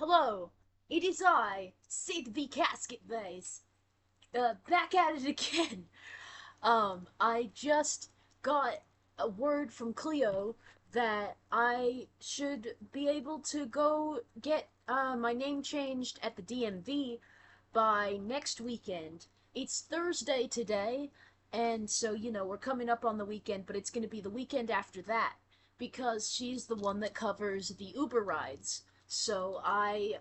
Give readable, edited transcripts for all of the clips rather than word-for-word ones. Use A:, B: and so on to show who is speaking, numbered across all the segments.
A: Hello, it is I, Sid the Casket Vase, back at it again. I just got a word from Cleo that I should be able to go get my name changed at the DMV by next weekend. It's Thursday today, and so, we're coming up on the weekend, but it's going to be the weekend after that because she's the one that covers the Uber rides. So I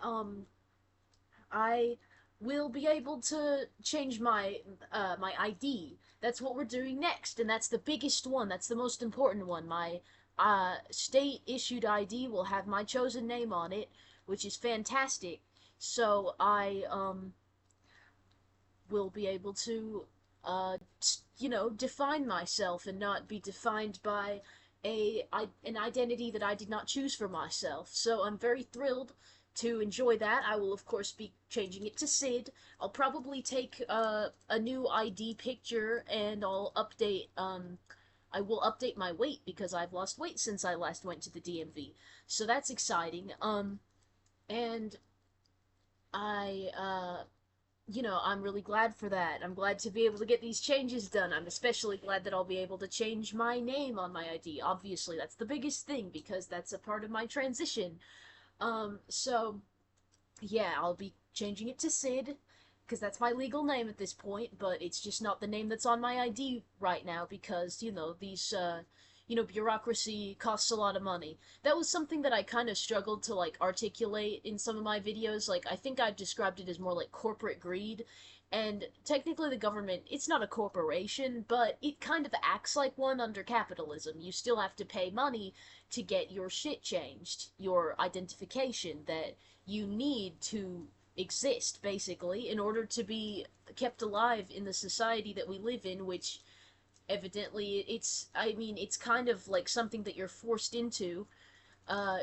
A: will be able to change my ID. That's what we're doing next, and that's the biggest one. That's the most important one. My state issued ID will have my chosen name on it, which is fantastic. So I will be able to define myself and not be defined by an identity that I did not choose for myself. So I'm very thrilled to enjoy that. I will of course be changing it to Sid. I'll probably take a new ID picture and I will update my weight because I've lost weight since I last went to the DMV. So that's exciting. And I'm really glad for that. I'm glad to be able to get these changes done. I'm especially glad that I'll be able to change my name on my ID. Obviously, that's the biggest thing because that's a part of my transition. So yeah, I'll be changing it to Sid because that's my legal name at this point, but it's just not the name that's on my ID right now because, these bureaucracy costs a lot of money. That was something that I kind of struggled to like articulate in some of my videos. Like I think I described it as more like corporate greed. And technically the government, it's not a corporation, but it kind of acts like one under capitalism. You still have to pay money to get your shit changed, your identification that you need to exist, basically, in order to be kept alive in the society that we live in, which evidently it's kind of like something that you're forced into. uh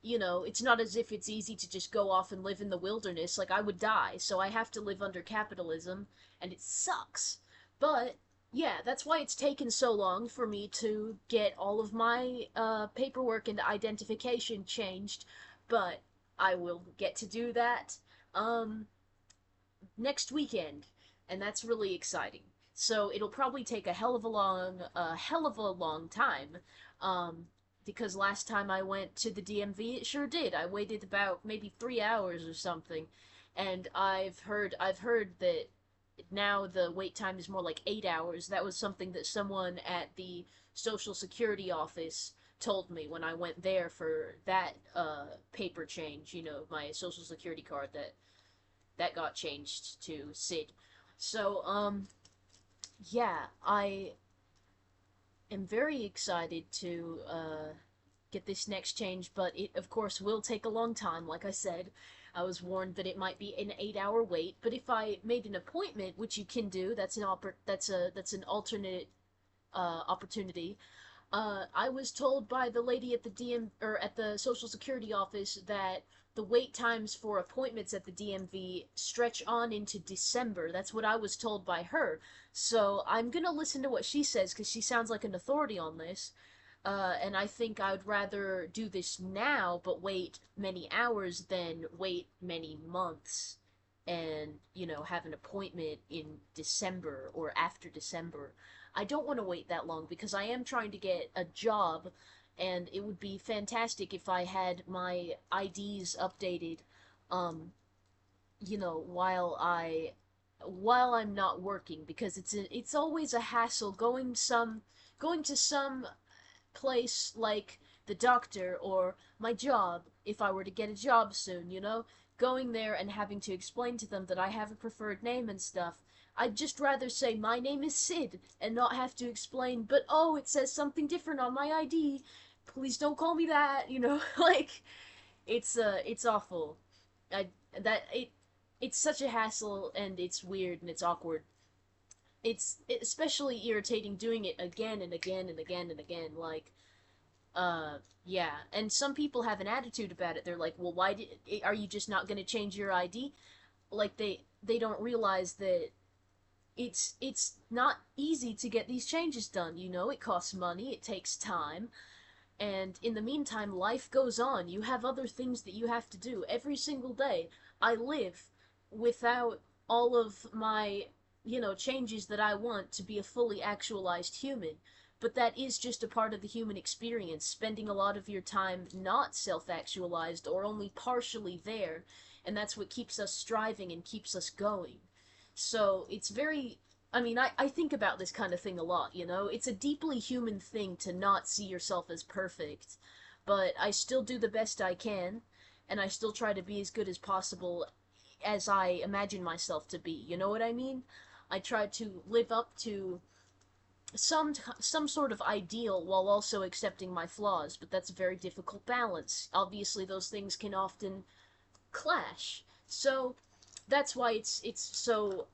A: it's not as if it's easy to just go off and live in the wilderness. Like I would die, so I have to live under capitalism, and it sucks. But yeah, that's why it's taken so long for me to get all of my paperwork and identification changed. But I will get to do that um next weekend, and that's really exciting. So it'll probably take a hell of a long time, um, because last time I went to the DMV, it sure did. I waited about maybe 3 hours or something, and I've heard that now the wait time is more like 8 hours. That was something that someone at the Social Security office told me when I went there for that paper change. My Social Security card that got changed to Sid. So, yeah, I am very excited to get this next change, but it, of course, will take a long time. Like I said, I was warned that it might be an 8-hour wait, but if I made an appointment, which you can do, that's an alternate opportunity. I was told by the lady at the or at the Social Security office that the wait times for appointments at the DMV stretch on into December. That's what I was told by her. So I'm gonna listen to what she says because she sounds like an authority on this. And I think I would rather do this now, but wait many hours than wait many months and, have an appointment in December or after December. I don't want to wait that long because I am trying to get a job, and it would be fantastic if I had my IDs updated, um, while I'm not working because it's always a hassle going to some place like the doctor or my job if I were to get a job soon, going there and having to explain to them that I have a preferred name and stuff. I'd just rather say my name is Sid and not have to explain, but oh, it says something different on my ID. Please don't call me that, like it's awful. I that it's such a hassle, and it's weird and it's awkward. It's especially irritating doing it again and again and again and again. Like yeah, and some people have an attitude about it. They're like, well, are you just not going to change your ID? Like they don't realize that it's not easy to get these changes done. It costs money, it takes time. And in the meantime, life goes on. You have other things that you have to do every single day. I live without all of my, changes that I want to be a fully actualized human. But that is just a part of the human experience, spending a lot of your time not self actualized or only partially there. And that's what keeps us striving and keeps us going. So it's very, I think about this kind of thing a lot, you know? It's a deeply human thing to not see yourself as perfect, but I still do the best I can, and I still try to be as good as possible as I imagine myself to be. You know what I mean? I try to live up to some sort of ideal while also accepting my flaws, but that's a very difficult balance. Obviously, those things can often clash. So that's why it's so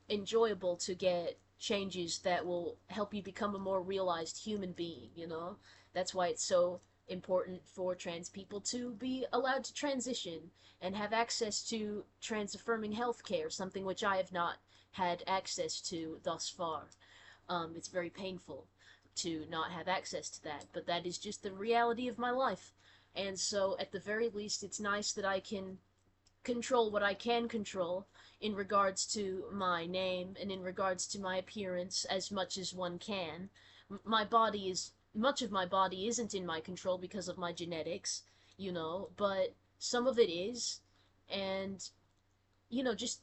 A: enjoyable to get changes that will help you become a more realized human being, you know? That's why it's so important for trans people to be allowed to transition and have access to trans affirming healthcare, something which I have not had access to thus far. It's very painful to not have access to that, but that is just the reality of my life. And so, at the very least, it's nice that I can control what I can control in regards to my name and in regards to my appearance as much as one can. My body is much of my body isn't in my control because of my genetics, but some of it is, and just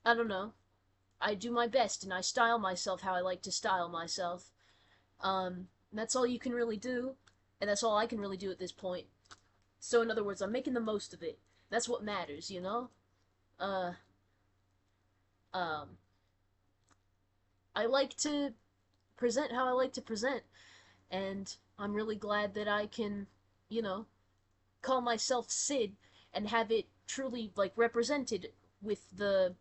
A: I don't know. I do my best and I style myself how I like to style myself. That's all you can really do, and that's all I can really do at this point. So in other words, I'm making the most of it. That's what matters, you know? Uh, um, I like to present how I like to present, and I'm really glad that I can, you know, call myself Sid and have it truly like represented with the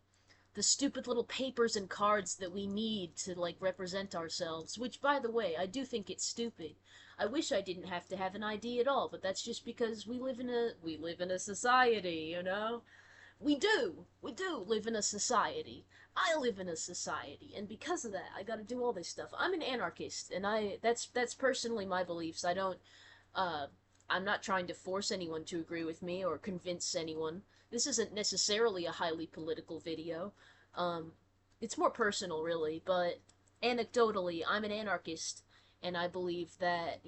A: stupid little papers and cards that we need to like represent ourselves, which by the way, I do think it's stupid. I wish I didn't have to have an ID at all, but that's just because we live in a society, you know? We do live in a society. I live in a society, and because of that, I got to do all this stuff. I'm an anarchist, and that's personally my beliefs. Uh I'm not trying to force anyone to agree with me or convince anyone. This isn't necessarily a highly political video. Um it's more personal really, but anecdotally, I'm an anarchist, and I believe that,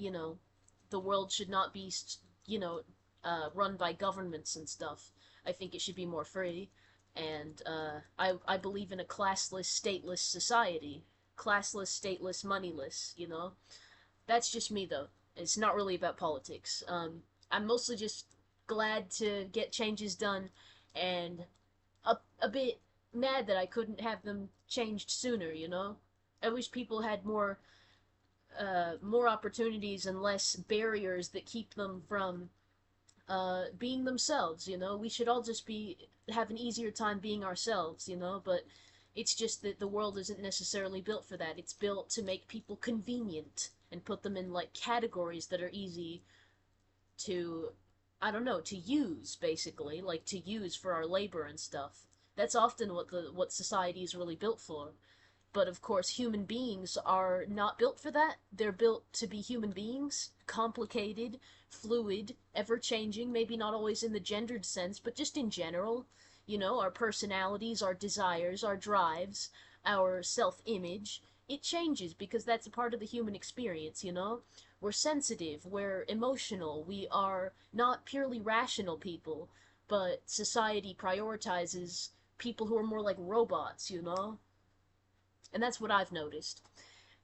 A: the world should not be, run by governments and stuff. I think it should be more free, and I believe in a classless, stateless society. Classless, stateless, moneyless, you know? That's just me, though. It's not really about politics. I'm mostly just glad to get changes done, and a bit mad that I couldn't have them changed sooner, you know? I wish people had more opportunities and less barriers that keep them from being themselves, you know? We should all just have an easier time being ourselves, you know? But it's just that the world isn't necessarily built for that. It's built to make people convenient and put them in like categories that are easy to, I don't know, to use basically, like to use for our labor and stuff. That's often what society is really built for. But of course, human beings are not built for that. They're built to be human beings, complicated, fluid, ever changing, maybe not always in the gendered sense, but just in general. You know, our personalities, our desires, our drives, our self image. It changes because that's a part of the human experience, you know? We're sensitive, we're emotional, we are not purely rational people, but society prioritizes people who are more like robots, you know? And that's what I've noticed.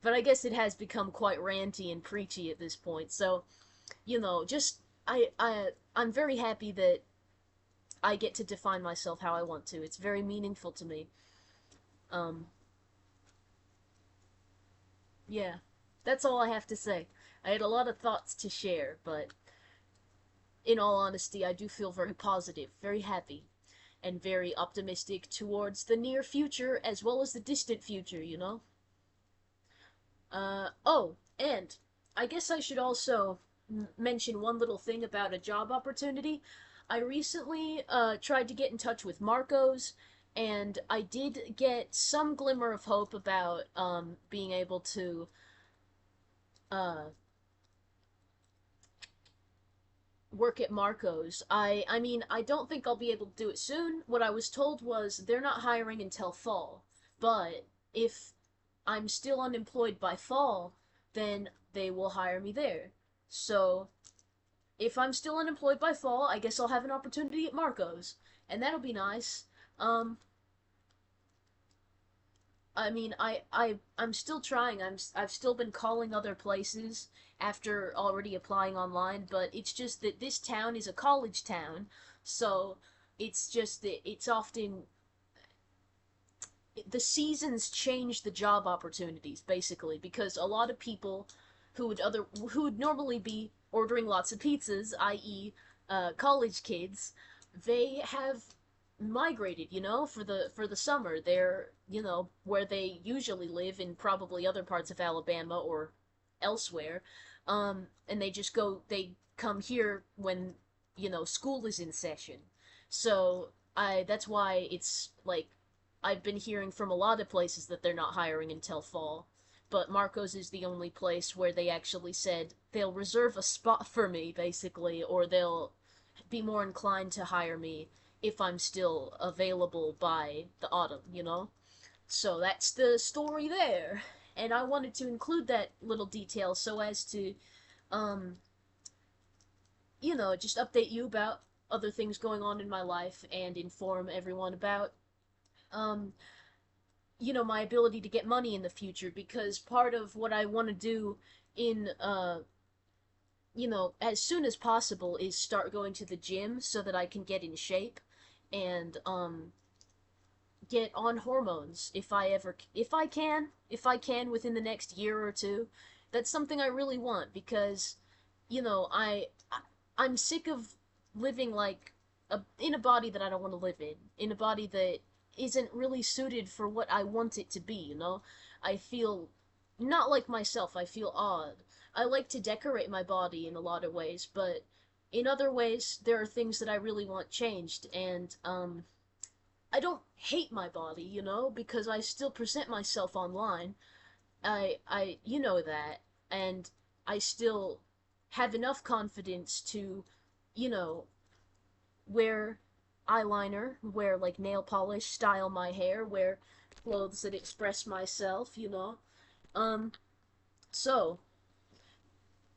A: But I guess it has become quite ranty and preachy at this point. So, just I'm very happy that I get to define myself how I want to. It's very meaningful to me. Um, yeah. That's all I have to say. I had a lot of thoughts to share, but in all honesty, I do feel very positive, very happy, and very optimistic towards the near future as well as the distant future, you know? Oh, and I guess I should also mention one little thing about a job opportunity. I recently tried to get in touch with Marcos, and I did get some glimmer of hope about being able to uh, work at Marco's. I mean, I don't think I'll be able to do it soon. What I was told was they're not hiring until fall. But if I'm still unemployed by fall, then they will hire me there. So, if I'm still unemployed by fall, I guess I'll have an opportunity at Marco's, and that'll be nice. Um, I mean, I'm still trying. I've still been calling other places after already applying online, but it's just that this town is a college town, so it's just that it's often the seasons change the job opportunities basically because a lot of people who would normally be ordering lots of pizzas, i.e., college kids, they have migrated, for the summer. They're, where they usually live in probably other parts of Alabama or elsewhere, and they come here when, school is in session. So that's why it's like I've been hearing from a lot of places that they're not hiring until fall, but Marco's is the only place where they actually said they'll reserve a spot for me, basically, or they'll be more inclined to hire me if I'm still available by the autumn. So that's the story there. And I wanted to include that little detail so as to, um, just update you about other things going on in my life and inform everyone about, um, my ability to get money in the future because part of what I want to do in as soon as possible is start going to the gym so that I can get in shape and get on hormones if I can within the next year or two. That's something I really want because I'm sick of living like in a body that I don't want to live in a body that isn't really suited for what I want it to be. I feel not like myself, I feel odd. I like to decorate my body in a lot of ways, but in other ways, there are things that I really want changed, and, I don't hate my body, because I still present myself online. You know that, and I still have enough confidence to, you know, wear eyeliner, wear like nail polish, style my hair, wear clothes that express myself. Um, so,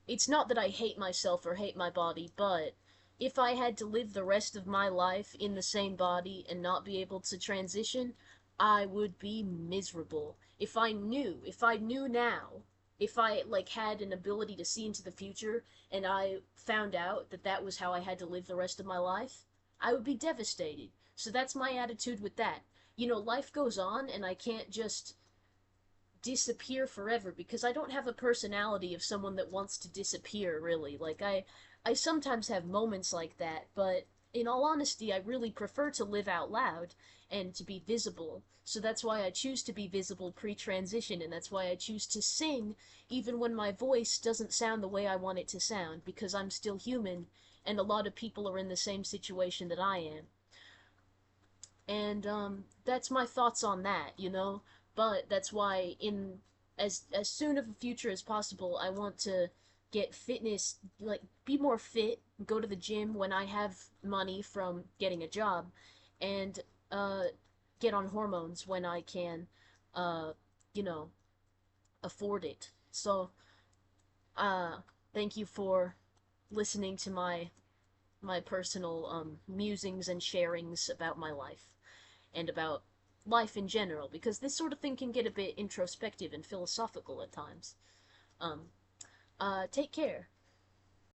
A: it's not that I hate myself or hate my body, but if I had to live the rest of my life in the same body and not be able to transition, I would be miserable. If I knew now, if I like had an ability to see into the future and I found out that that was how I had to live the rest of my life, I would be devastated. So that's my attitude with that. Life goes on and I can't just disappear forever because I don't have a personality of someone that wants to disappear really. Like I sometimes have moments like that, but in all honesty, I really prefer to live out loud and to be visible. So that's why I choose to be visible pre-transition and that's why I choose to sing even when my voice doesn't sound the way I want it to sound because I'm still human and a lot of people are in the same situation that I am. And that's my thoughts on that. But that's why in as soon of a future as possible, I want to get fitness, like be more fit, go to the gym when I have money from getting a job, and uh, get on hormones when I can, uh, you know, afford it. So, uh, thank you for listening to my personal musings and sharings about my life and about life in general, because this sort of thing can get a bit introspective and philosophical at times. Um, take care.